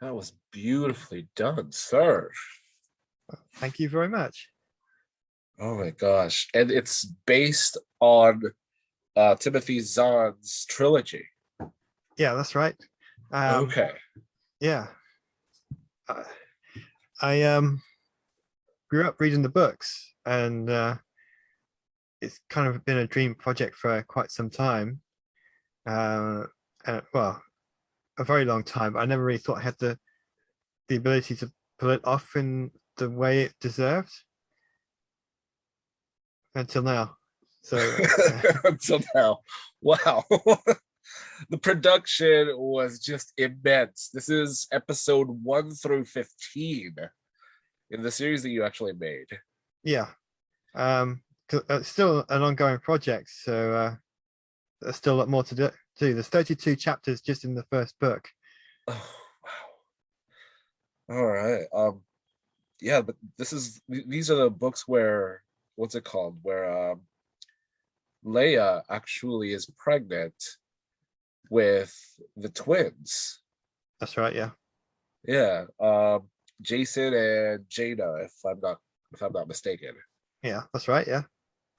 That was beautifully done, sir. Thank you very much. Oh my gosh. And it's based on Timothy Zahn's trilogy. Yeah, that's right. Um, Okay. yeah, I, I grew up reading the books, and it's kind of been a dream project for quite some time. Uh, well, a very long time. I never really thought I had the ability to pull it off in the way it deserved until now. So Until now. Wow. The production was just immense. This is episode 1 through 15 in the series that you actually made. yeah, 'cause it's still an ongoing project. So there's still a lot more to do. There's 32 chapters just in the first book. Oh, wow. All right. Yeah, but these are the books where what's it called? Where Leia actually is pregnant with the twins. That's right. Yeah, Yeah. Jason and Jada, if I'm not mistaken. yeah, that's right. Yeah,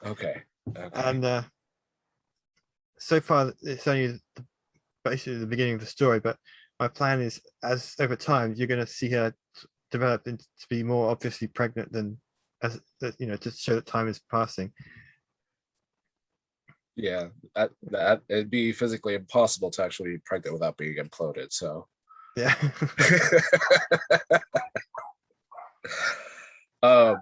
Okay. Okay. and so far it's only basically the beginning of the story. But my plan is, as over time, you're going to see her develop into to be more obviously pregnant than as to show that time is passing. Yeah, that it'd be physically impossible to actually be pregnant without being imploded. So, Yeah. um,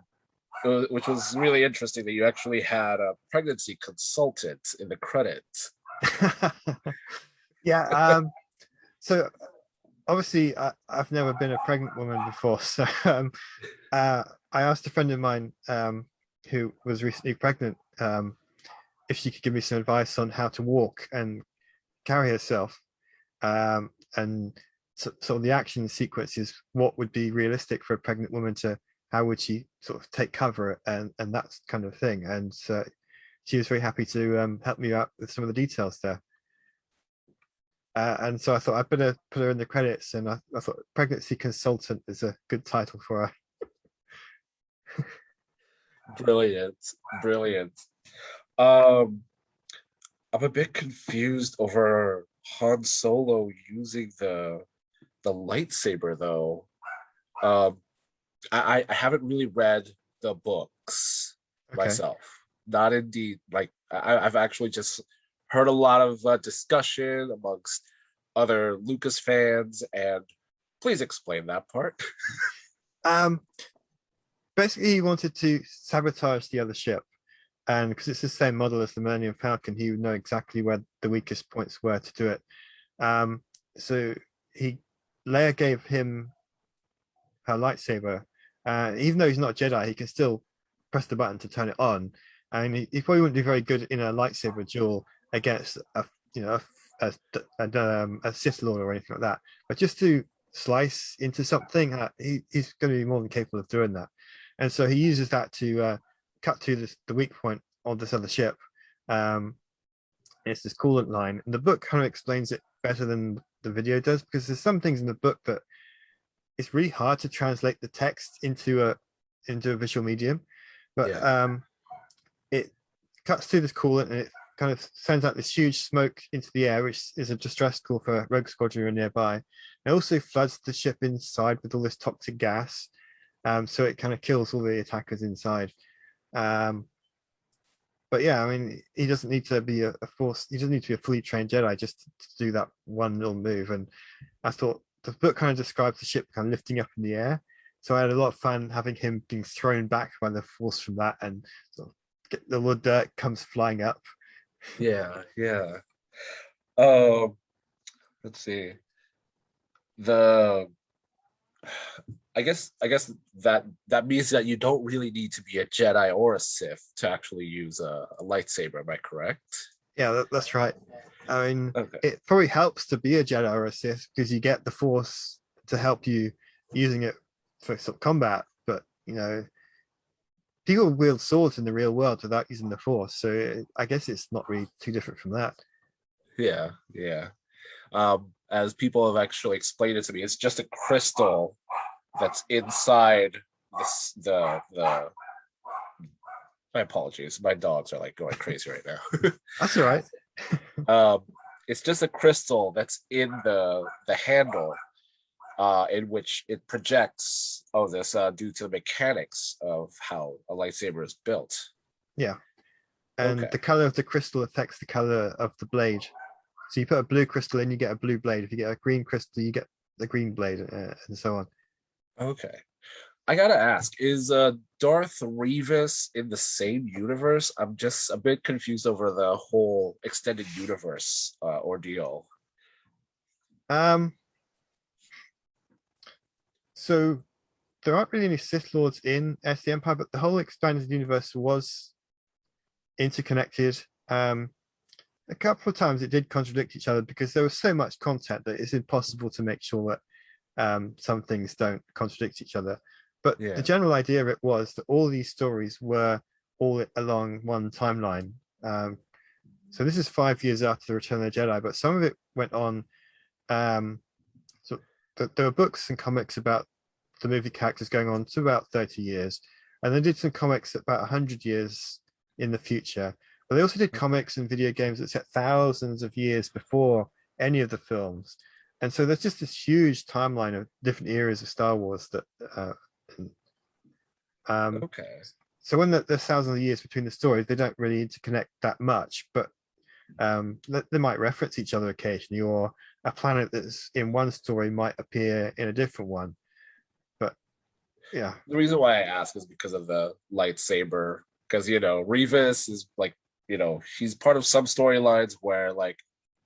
which was really interesting that you actually had a pregnancy consultant in the credits. Yeah. So obviously, I've never been a pregnant woman before. So I asked a friend of mine who was recently pregnant if she could give me some advice on how to walk and carry herself. And sort of the action sequences, what would be realistic for a pregnant woman to, how would she sort of take cover and that kind of thing. And she was very happy to help me out with some of the details there. And so I thought I'd better put her in the credits, and I thought pregnancy consultant is a good title for her. Brilliant, brilliant. Um, I'm a bit confused over Han Solo using the lightsaber though. Um, I haven't really read the books Okay. myself. Not indeed. Like I've actually just heard a lot of discussion amongst other Lucas fans, and please explain that part. Um, Basically, he wanted to sabotage the other ship, and because it's the same model as the Millennium Falcon, he would know exactly where the weakest points were to do it. Um, so he Leia gave him her lightsaber. Even though he's not a Jedi, he can still press the button to turn it on. And he probably wouldn't be very good in a lightsaber duel against a Sith Lord or anything like that. But just to slice into something, he's going to be more than capable of doing that. And so he uses that to cut to the weak point of this other ship. Um, it's this coolant line, and the book kind of explains it better than the video does, because there's some things in the book that it's really hard to translate the text into a visual medium, but Yeah. it cuts through this coolant and it kind of sends out this huge smoke into the air, which is a distress call for Rogue Squadron nearby. It also floods the ship inside with all this toxic gas, so it kind of kills all the attackers inside. Um, but yeah, I mean, he doesn't need to be a force. He doesn't need to be a fully trained Jedi just to do that one little move. And I thought the book kind of describes the ship kind of lifting up in the air. So I had a lot of fun having him being thrown back by the force from that, and sort of the little dirt comes flying up. Yeah, yeah. Um, let's see. The I guess that means that you don't really need to be a Jedi or a Sith to actually use a lightsaber. Am I correct? Yeah, that's right. I mean, Okay. it probably helps to be a Jedi or a Sith because you get the force to help you using it for sort of combat. But people wield swords in the real world without using the force, so I guess it's not really too different from that. Yeah, yeah. as people have actually explained it to me, it's just a crystal that's inside the. My apologies. My dogs are like going crazy right now. That's all right. um, it's just a crystal that's in the handle, in which it projects all this due to the mechanics of how a lightsaber is built. Yeah. And Okay. the color of the crystal affects the color of the blade. So you put a blue crystal in, you get a blue blade. If you get a green crystal, you get the green blade, and so on. Okay. I gotta ask, is Darth Revis in the same universe? I'm just a bit confused over the whole extended universe ordeal. Um, so there aren't really any Sith Lords in the Empire, but the whole expanded universe was interconnected. A couple of times it did contradict each other because there was so much content that it's impossible to make sure that some things don't contradict each other. But the Yeah. general idea of it was that all these stories were all along one timeline. So this is 5 years after the Return of the Jedi, but some of it went on. So there were books and comics about the movie characters going on to about 30 years, and they did some comics about 100 years in the future. But they also did comics and video games that set thousands of years before any of the films. And so there's just this huge timeline of different eras of Star Wars that Okay. so when there's thousands of years between the stories, they don't really interconnect that much, but they might reference each other occasionally, or a planet that's in one story might appear in a different one. But yeah, The reason why I ask is because of the lightsaber, because Revis is like, he's part of some storylines where like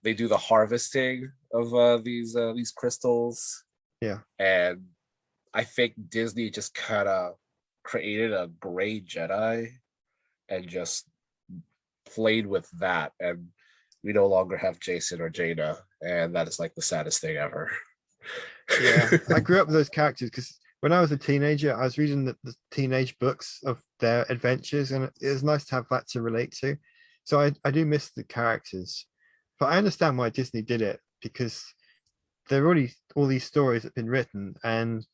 they do the harvesting of these crystals. yeah, And I think Disney just kind of created a gray Jedi and just played with that, and we no longer have Jason or Jaina, and that is like the saddest thing ever. yeah. I grew up with those characters because when I was a teenager, I was reading the teenage books of their adventures, and it was nice to have that to relate to. So I do miss the characters, but I understand why Disney did it because there are already all these stories that have been written, and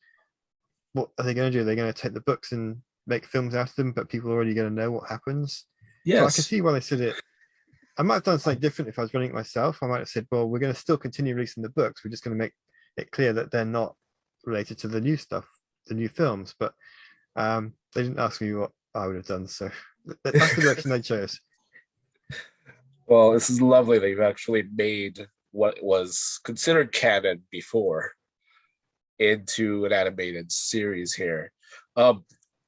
what are they going to do? They're going to take the books and make films out of them, but people are already going to know what happens. So I can Yes. see why they said it. I might have done something different if I was running it myself. I might have said, well, we're going to still continue releasing the books. We're just going to make it clear that they're not related to the new stuff, the new films. But they didn't ask me what I would have done. So that's the direction they chose. Well, this is lovely that you've actually made what was considered canon before into an animated series here.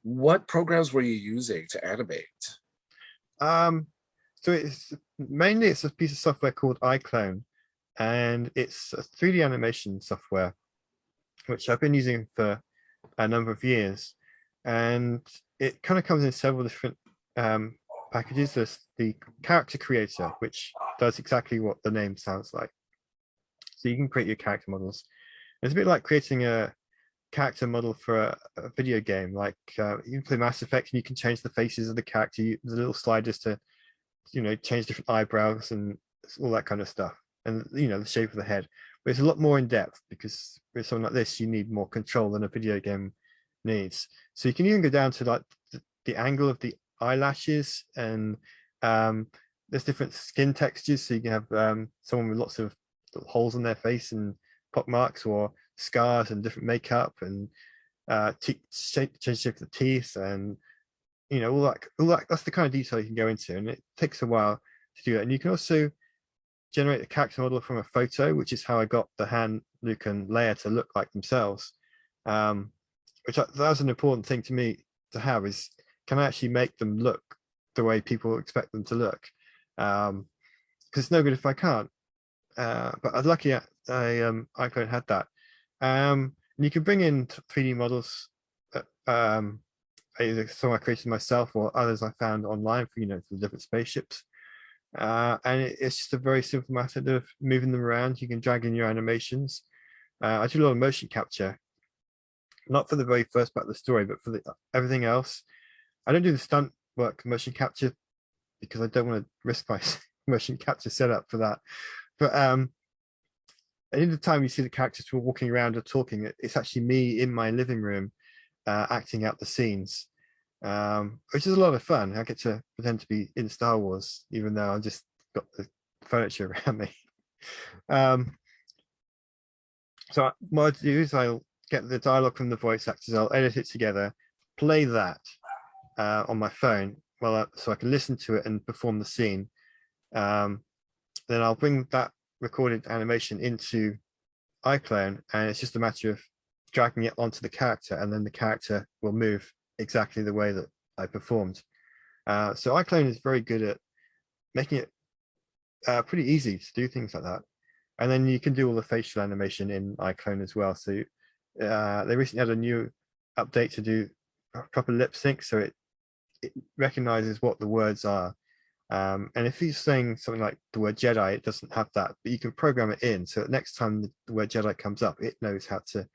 What programs were you using to animate? So it's a piece of software called iClone, and it's a 3D animation software which I've been using for a number of years, and it kind of comes in several different packages. There's the character creator, which does exactly what the name sounds like. So you can create your character models. It's a bit like creating a character model for a video game. Like you can play Mass Effect, and you can change the faces of the character. There's little sliders to change different eyebrows and all that kind of stuff, and the shape of the head. But it's a lot more in depth because with something like this, you need more control than a video game needs. So you can even go down to like the angle of the eyelashes, and there's different skin textures. So you can have someone with lots of little holes in their face and pock marks, or scars and different makeup, and change the shape of the teeth, and all that. That's the kind of detail you can go into, and it takes a while to do that. And you can also generate a character model from a photo, which is how I got the Han, Luke, and Leia to look like themselves. That was an important thing to me to have, is can I actually make them look the way people expect them to look? Because it's no good if I can't. But I'm lucky iClone had that. And you can bring in 3D models. Either some I created myself or others I found online for the different spaceships. And it's just a very simple method of moving them around. You can drag in your animations. I do a lot of motion capture, not for the very first part of the story, but for everything else. I don't do the stunt work motion capture because I don't want to risk my motion capture setup for that. But any of the time you see the characters who are walking around or talking, it's actually me in my living room acting out the scenes, which is a lot of fun. I get to pretend to be in Star Wars, even though I've just got the furniture around me. So what I'll do is I'll get the dialogue from the voice actors, I'll edit it together, play that on my phone, so I can listen to it and perform the scene. Then I'll bring that recorded animation into iClone, and it's just a matter of dragging it onto the character, and then the character will move exactly the way that I performed. So iClone is very good at making it pretty easy to do things like that. And then you can do all the facial animation in iClone as well. So they recently had a new update to do proper lip sync, so it recognizes what the words are. And if he's saying something like the word Jedi, it doesn't have that, but you can program it in so that next time the word Jedi comes up, it knows how to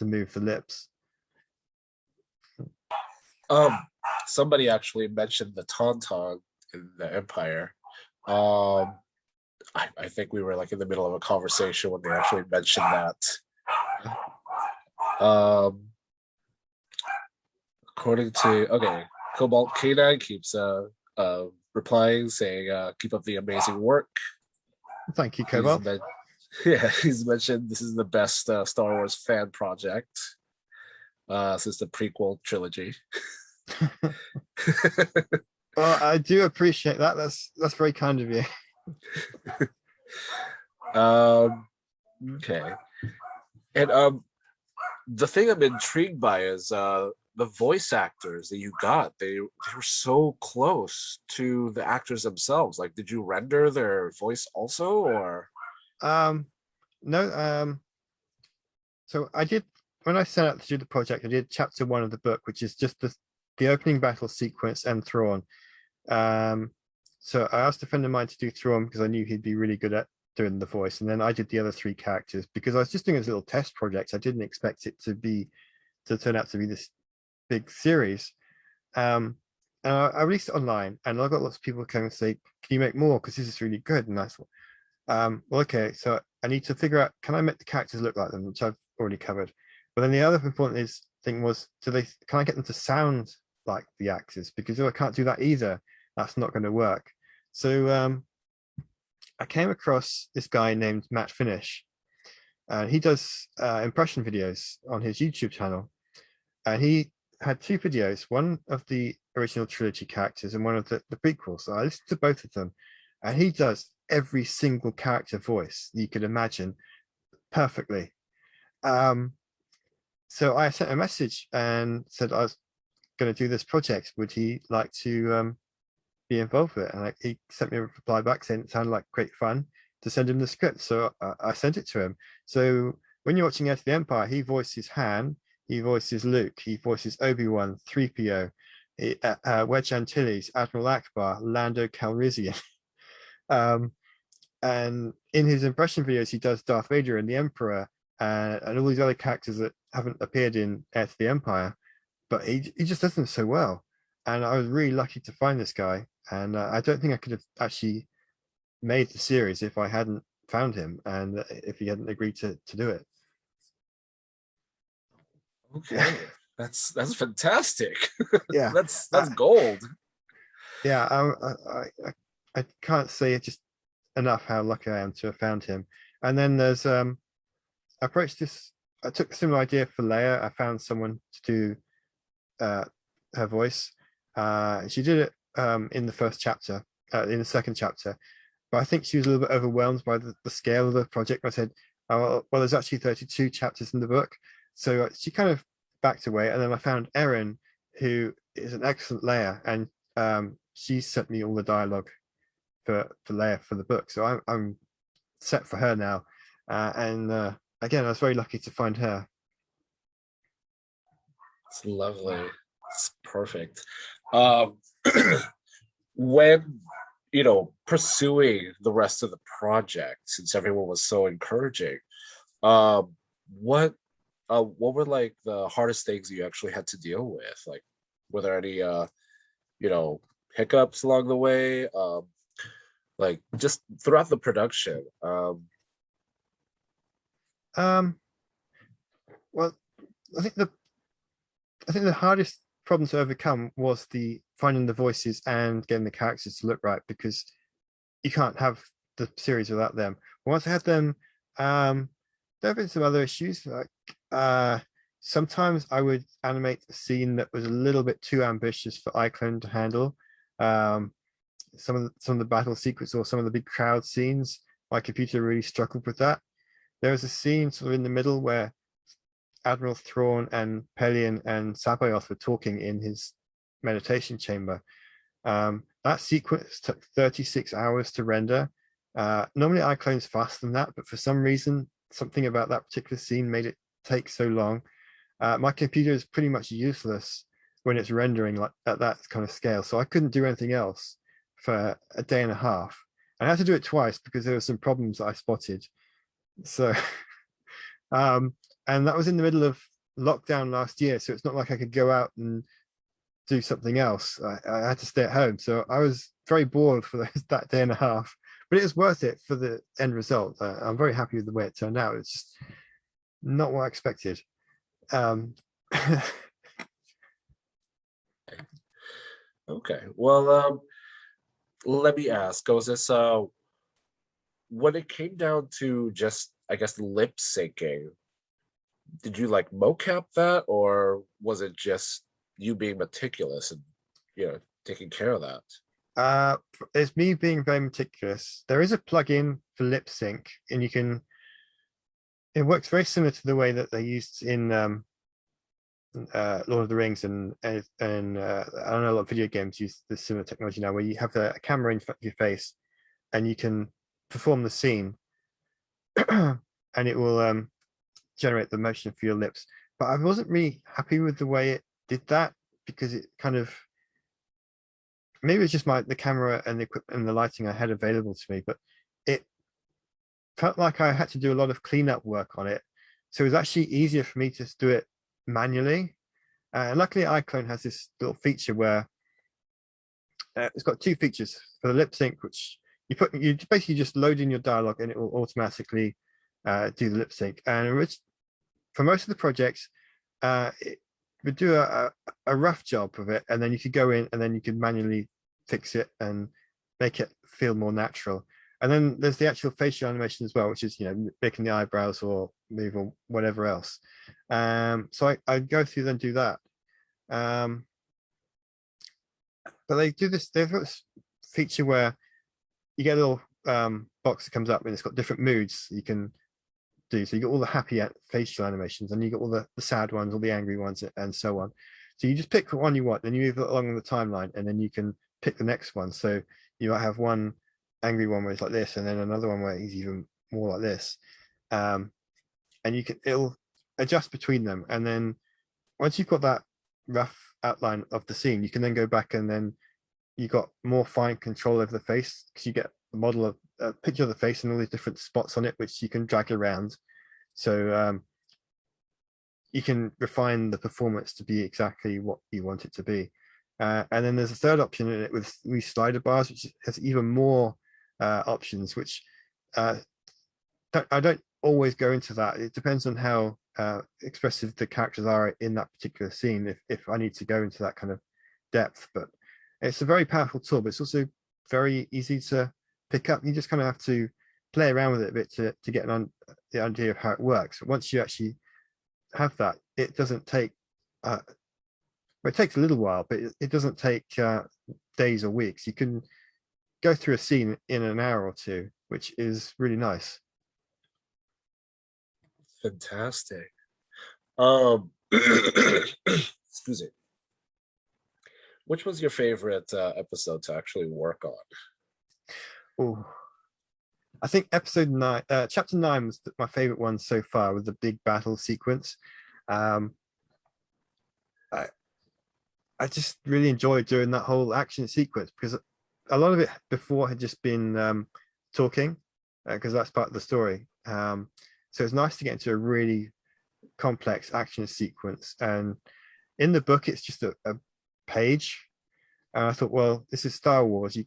move the lips. Somebody actually mentioned the Tauntaun in the Empire. I think we were like in the middle of a conversation when they actually mentioned that. According to Cobalt K9 keeps replying saying, "Keep up the amazing work." Thank you, Cobalt. He's mentioned this is the best Star Wars fan project since the prequel trilogy. Well, I do appreciate that. That's very kind of you. Okay. And the thing I'm intrigued by is the voice actors that you got. They were so close to the actors themselves. Like, did you render their voice also, or? No. So I did, when I set out to do the project, I did chapter 1 of the book, which is just the opening battle sequence and Thrawn. So I asked a friend of mine to do Thrawn because I knew he'd be really good at doing the voice, and then I did the other 3 characters because I was just doing this little test project. I didn't expect it to turn out to be this big series. And I released it online, and I got lots of people come and say, "Can you make more? Because this is really good." And I thought, well, okay, so I need to figure out, can I make the characters look like them, which I've already covered. But then the other important thing was, can I get them to sound like the actors? Because if I can't do that either, that's not going to work. So I came across this guy named Matt Finish, and he does impression videos on his YouTube channel. And he had 2 videos, one of the original trilogy characters and one of the prequels. So I listened to both of them, and he does every single character voice you could imagine perfectly. So I sent a message and said I was going to do this project. Would he like to be involved with it? And he sent me a reply back saying it sounded like great fun to send him the script. So I sent it to him. So when you're watching Heir to the Empire, he voices Han, he voices Luke, he voices Obi-Wan, 3PO, Wedge Antilles, Admiral Akbar, Lando Calrissian. And in his impression videos, he does Darth Vader and the Emperor and all these other characters that haven't appeared in Heir to the Empire, but he just does them so well. And I was really lucky to find this guy, and I don't think I could have actually made the series if I hadn't found him and if he hadn't agreed to do it. Okay, that's fantastic. Yeah, that's gold. Yeah, I can't say just enough how lucky I am to have found him. And then there's I took a similar idea for Leia. I found someone to do her voice. She did it in the first chapter, in the second chapter, but I think she was a little bit overwhelmed by the scale of the project. I said, oh, well, there's actually 32 chapters in the book. So she kind of backed away. And then I found Erin, who is an excellent Leia, and she sent me all the dialogue for Leia for the book. So I'm set for her now. And again, I was very lucky to find her. It's lovely. It's perfect. When pursuing the rest of the project, since everyone was so encouraging, what were like the hardest things you actually had to deal with? Like, were there any hiccups along the way? Like just throughout the production, Um, well, I think the I think the hardest problem to overcome was the finding the voices and getting the characters to look right, because you can't have the series without them. Once I had them, there have been some other issues. Like sometimes I would animate a scene that was a little bit too ambitious for iClone to handle. Um, some of the battle sequence or some of the big crowd scenes, my computer really struggled with that. There was a scene sort of in the middle where Admiral Thrawn and Pelion and Sabayoth were talking in his meditation chamber. That sequence took 36 hours to render. Normally iClone's faster than that, but for some reason, something about that particular scene made it take so long. My computer is pretty much useless when it's rendering like at that kind of scale, so I couldn't do anything else for a day and a half. I had to do it twice because there were some problems that I spotted. So, um, and that was in the middle of lockdown last year, so it's not like I could go out and do something else. I had to stay at home, so I was very bored for that day and a half. But it was worth it for the end result. I'm very happy with the way it turned out. It's just not what I expected. Okay. Well, let me ask, was this when it came down to just, I guess, lip syncing, did you like mocap that, or was it just you being meticulous and taking care of that? uh, it's me being very meticulous. There is a plugin for lip sync, and you can. It works very similar to the way that they used in Lord of the Rings and I don't know, a lot of video games use this similar technology now, where you have a camera in front of your face and you can perform the scene, and it will generate the motion for your lips. But I wasn't really happy with the way it did that, because it kind of, maybe it's just the camera and the equipment and the lighting I had available to me, but it felt like I had to do a lot of cleanup work on it. So it was actually easier for me to do it manually. And luckily, iClone has this little feature where it's got two features for the lip sync, which you basically just load in your dialogue and it will automatically do the lip sync. And which, for most of the projects, it would do a rough job of it, and then you could go in and then you could manually fix it and make it feel more natural. And then there's the actual facial animation as well, which is making the eyebrows or move or whatever else. So I go through and do that. But they do this. They've got this feature where you get a little box that comes up and it's got different moods you can do. So you got all the happy facial animations, and you got all the sad ones, all the angry ones, and so on. So you just pick the one you want, then you move along the timeline, and then you can pick the next one. So you might have one angry one where it's like this, and then another one where he's even more like this. And it'll adjust between them. And then once you've got that rough outline of the scene, you can then go back, and then you got more fine control over the face, because you get a model of a picture of the face and all these different spots on it, which you can drag around. So you can refine the performance to be exactly what you want it to be. And then there's a third option in it with these slider bars, which has even more options, which I don't always go into that. It depends on how expressive the characters are in that particular scene, if I need to go into that kind of depth. But it's a very powerful tool, but it's also very easy to pick up. You just kind of have to play around with it a bit to get the idea of how it works. Once you actually have that, it doesn't take well, it takes a little while, but it doesn't take days or weeks. You can go through a scene in an hour or two, which is really nice. Fantastic. Excuse me. Which was your favorite episode to actually work on? Oh, I think episode 9, chapter 9 was my favorite one so far, with the big battle sequence. Um, I just really enjoyed doing that whole action sequence, because a lot of it before had just been talking, because that's part of the story. So it's nice to get into a really complex action sequence. And in the book, it's just a page. And I thought, well, this is Star Wars.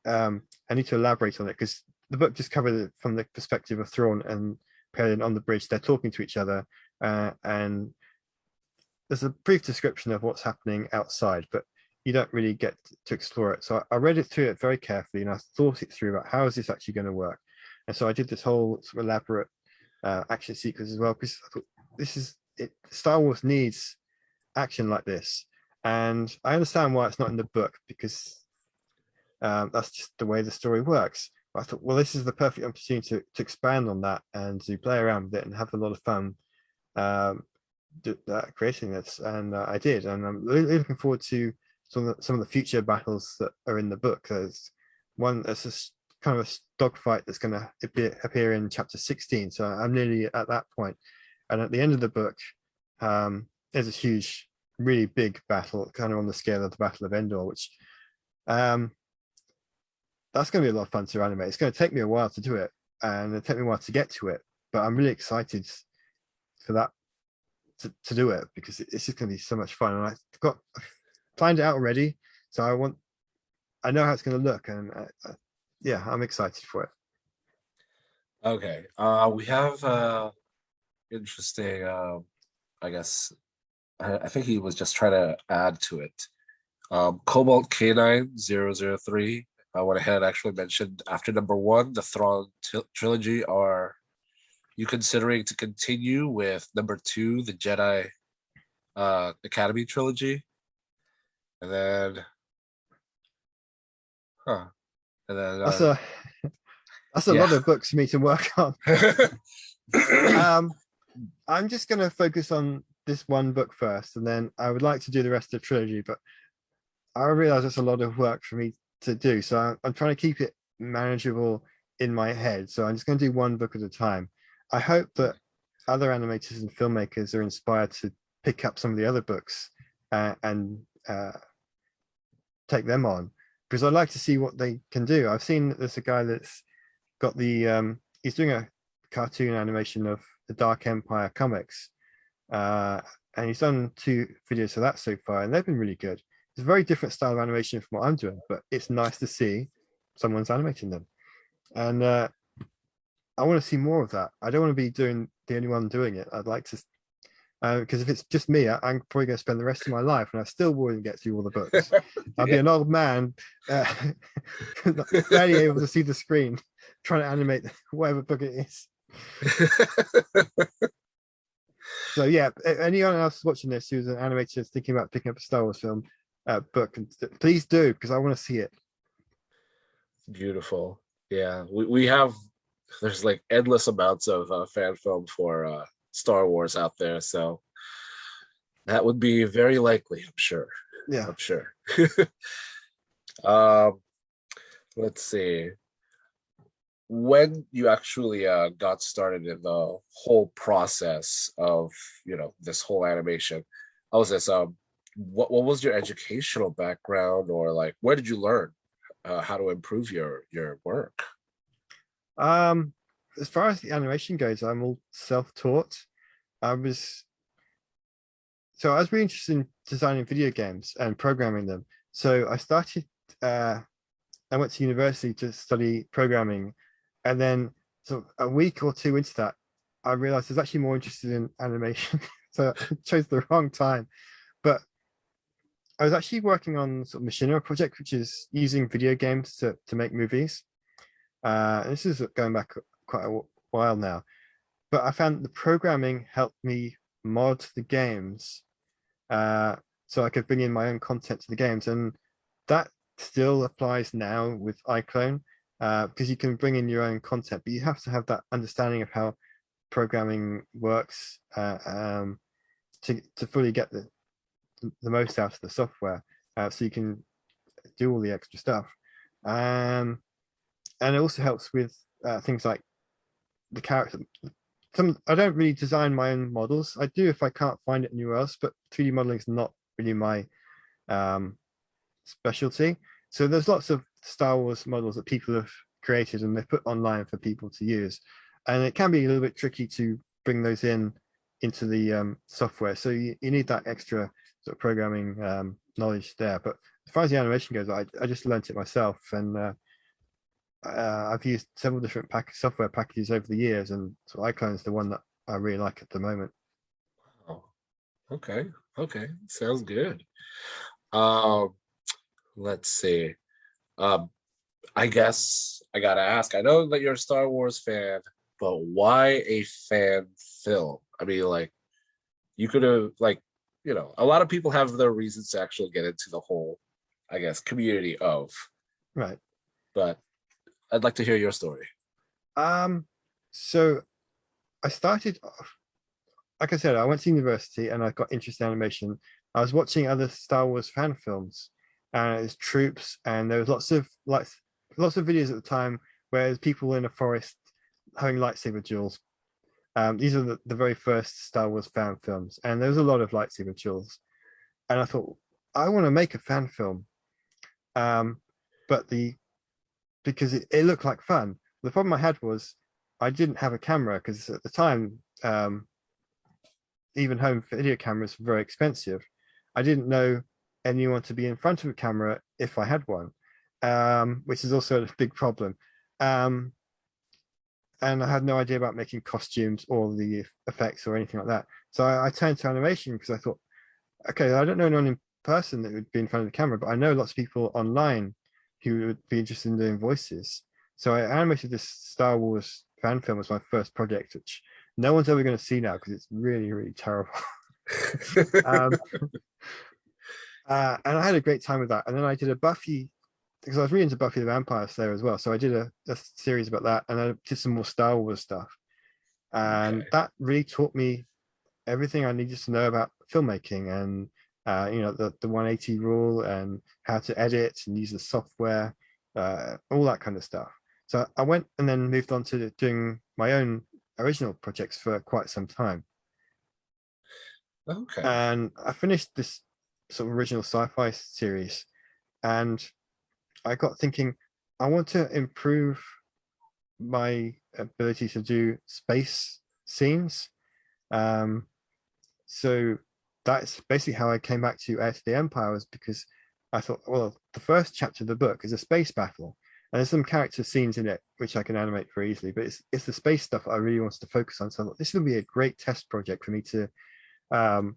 I need to elaborate on it, because the book just covered it from the perspective of Thrawn and preparing on the bridge. They're talking to each other, and there's a brief description of what's happening outside, but you don't really get to explore it. So I read it through it very carefully, and I thought it through about how is this actually going to work. And so I did this whole sort of elaborate action sequence as well, because I thought this is it. Star Wars needs action like this, and I understand why it's not in the book, because that's just the way the story works. But I thought, well, this is the perfect opportunity to expand on that and to play around with it and have a lot of fun creating this. And I did, and I'm really looking forward to some of the future battles that are in the book. There's one that's a kind of a dogfight that's going to appear in chapter 16, so I'm nearly at that point. And at the end of the book, there's a huge, really big battle, kind of on the scale of the Battle of Endor, which that's going to be a lot of fun to animate. It's going to take me a while to do it, and it'll take me a while to get to it, but I'm really excited for that to do it, because it's just going to be so much fun. And I've got planned it out already, so I know how it's going to look, and yeah, I'm excited for it. Okay, we have interesting. I guess I think he was just trying to add to it. Cobalt K9 003. I went ahead and actually mentioned after number 1, the Thrawn trilogy. Are you considering to continue with number 2, the Jedi Academy trilogy? And then, that's a lot of books for me to work on. I'm just going to focus on this one book first, and then I would like to do the rest of the trilogy, but I realize it's a lot of work for me to do, so I'm trying to keep it manageable in my head. So I'm just going to do one book at a time. I hope that other animators and filmmakers are inspired to pick up some of the other books and take them on, because I'd like to see what they can do. I've seen that there's a guy that's got the he's doing a cartoon animation of the Dark Empire comics, and he's done 2 videos for that so far, and they've been really good. It's a very different style of animation from what I'm doing, but it's nice to see someone's animating them. And I want to see more of that. I don't want to be the only one doing it. I'd like to, because if it's just me, I'm probably going to spend the rest of my life, and I still wouldn't get through all the books. I'll be an old man, barely able to see the screen, trying to animate whatever book it is. So yeah, anyone else watching this who's an animator thinking about picking up a Star Wars film book, please do, because I want to see it. Beautiful. Yeah, we have, there's like endless amounts of fan film for Star Wars out there, so that would be very likely, I'm sure. Yeah, I'm sure. Let's see. When you actually got started in the whole process of, this whole animation, how was this? What was your educational background, or like where did you learn how to improve your work? As far as the animation goes, I'm all self-taught. I was really interested in designing video games and programming them. So I started. I went to university to study programming, and then a week or 2 into that, I realized I was actually more interested in animation. So I chose the wrong time. But I was actually working on sort of machinima project, which is using video games to make movies. This is going back quite a while now, but I found the programming helped me mod the games, so I could bring in my own content to the games, and that still applies now with iClone, because you can bring in your own content, but you have to have that understanding of how programming works to fully get the most out of the software, so you can do all the extra stuff. And it also helps with things like the character. I don't really design my own models. I do if I can't find it anywhere else, but 3D modeling is not really my specialty. So there's lots of Star Wars models that people have created and they've put online for people to use, and it can be a little bit tricky to bring those into the software. So you need that extra sort of programming knowledge there. But as far as the animation goes, I just learned it myself, and I've used several different software packages over the years, and so iClone is the one that I really like at the moment. Oh, okay. Okay. Sounds good. Um, let's see. Um, I guess I gotta ask. I know that you're a Star Wars fan, but why a fan film? I mean, like, you could have, like, a lot of people have their reasons to actually get into the whole, I guess, community of, Right. but I'd like to hear your story. Um, so I started off, like I said, I went to university and I got interested in animation. I was watching other Star Wars fan films, and it was troops, and there was lots of videos at the time where there's people in a forest having lightsaber duels. These are the very first Star Wars fan films, and there was a lot of lightsaber duels. And I thought, I want to make a fan film, um, but because it looked like fun. The problem I had was I didn't have a camera because at the time, even home video cameras were very expensive. I didn't know anyone to be in front of a camera if I had one, which is also a big problem. Um, and I had no idea about making costumes or the effects or anything like that. So I turned to animation because I thought, okay, I don't know anyone in person that would be in front of the camera, but I know lots of people online who would be interested in doing voices. So I animated this Star Wars fan film as my first project, which no one's ever going to see now because it's really, really terrible. um, and I had a great time with that. And then I did a Buffy, because I was really into Buffy the Vampire Slayer as well. So I did a series about that, and I did some more Star Wars stuff. And Okay. that really taught me everything I needed to know about filmmaking and the 180 rule and how to edit and use the software, all that kind of stuff. So I went and then moved on to doing my own original projects for quite some time. Okay. And I finished this sort of original sci-fi series, and I got thinking, I want to improve my ability to do space scenes. Um, so that's basically how I came back to Heir to the Empire, was because I thought, well, the first chapter of the book is a space battle, and there's some character scenes in it which I can animate very easily, but it's the space stuff I really wanted to focus on. So I thought this would be a great test project for me to um,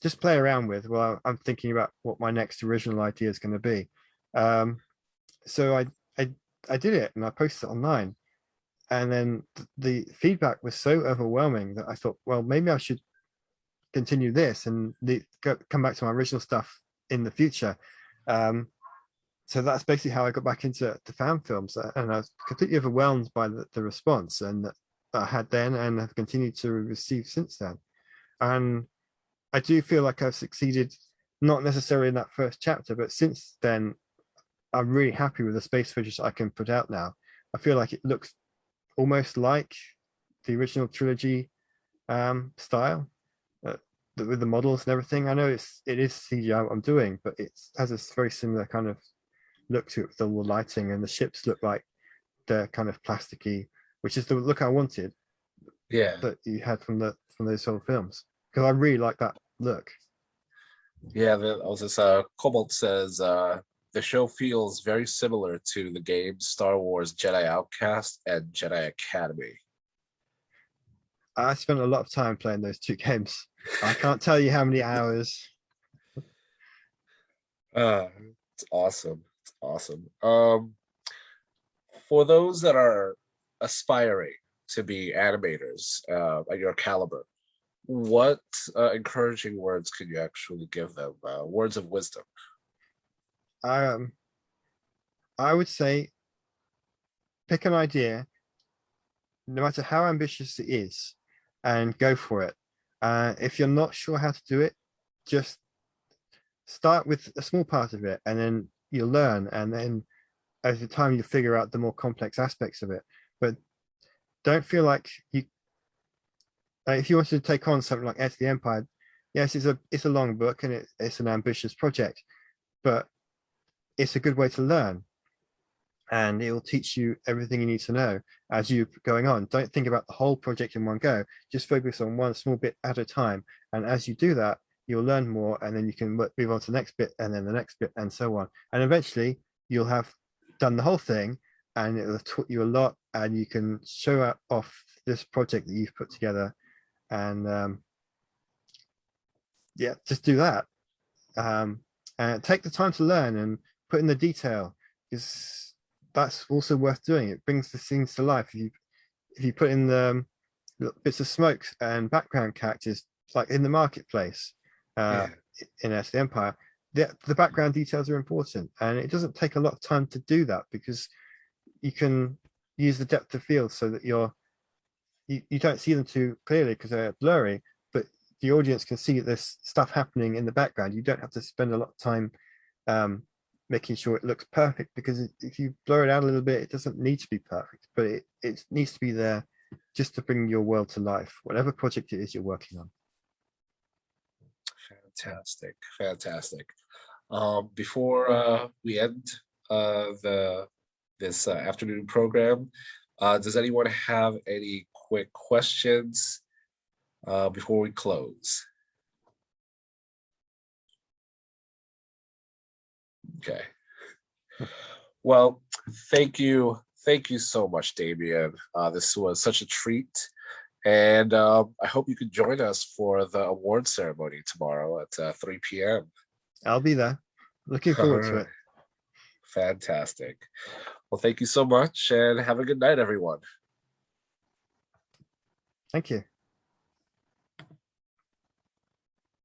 just play around with while I'm thinking about what my next original idea is going to be. Um, so I I did it and I posted it online, and then the feedback was so overwhelming that I thought, well, maybe I should continue this and come back to my original stuff in the future. Um, so that's basically how I got back into the fan films, and I was completely overwhelmed by the response and that I had then and have continued to receive since then. And I do feel like I've succeeded, not necessarily in that first chapter, but since then, I'm really happy with the space footage I can put out now. I feel like it looks almost like the original trilogy style, uh, with the models and everything. I know it is CGI what I'm doing, but it has a very similar kind of look to it with all the lighting, and the ships look like they're kind of plasticky, which is the look I wanted Yeah. that you had from those old films, because I really like that look. Yeah. Also, Cobalt says the show feels very similar to the games Star Wars Jedi Outcast and Jedi Academy. I spent a lot of time playing those two games. I can't tell you how many hours. Uh, it's awesome. It's awesome. For those that are aspiring to be animators at your caliber, what encouraging words can you actually give them? Words of wisdom. Um, I would say pick an idea, no matter how ambitious it is, and go for it. If you're not sure how to do it, just start with a small part of it, and then you'll learn, and then over time you figure out the more complex aspects of it. But don't feel like if you want to take on something like Heir to the Empire, yes, it's a long book and it's an ambitious project, but it's a good way to learn, and it will teach you everything you need to know as you're going on. Don't think about the whole project in one go. Just focus on one small bit at a time. And as you do that, you'll learn more, and then you can move on to the next bit, and then the next bit, and so on. And eventually, you'll have done the whole thing, and it will have taught you a lot, and you can show off this project that you've put together, and yeah, just do that. And take the time to learn and put in the detail, because that's also worth doing. It brings the scenes to life. If you put in the bits of smoke and background characters, like in the marketplace, Yeah. in the Empire, the background details are important, and it doesn't take a lot of time to do that, because you can use the depth of field so that you don't see them too clearly because they're blurry, but the audience can see this stuff happening in the background. You don't have to spend a lot of time making sure it looks perfect, because if you blur it out a little bit, it doesn't need to be perfect, but it needs to be there just to bring your world to life, whatever project it is you're working on. Fantastic, fantastic. Before we end this afternoon program, does anyone have any quick questions before we close? Okay. Well, thank you so much, Damien. This was such a treat. And I hope you can join us for the award ceremony tomorrow at 3 p.m. I'll be there. Looking forward to it. Fantastic. Well, thank you so much and have a good night, everyone. Thank you.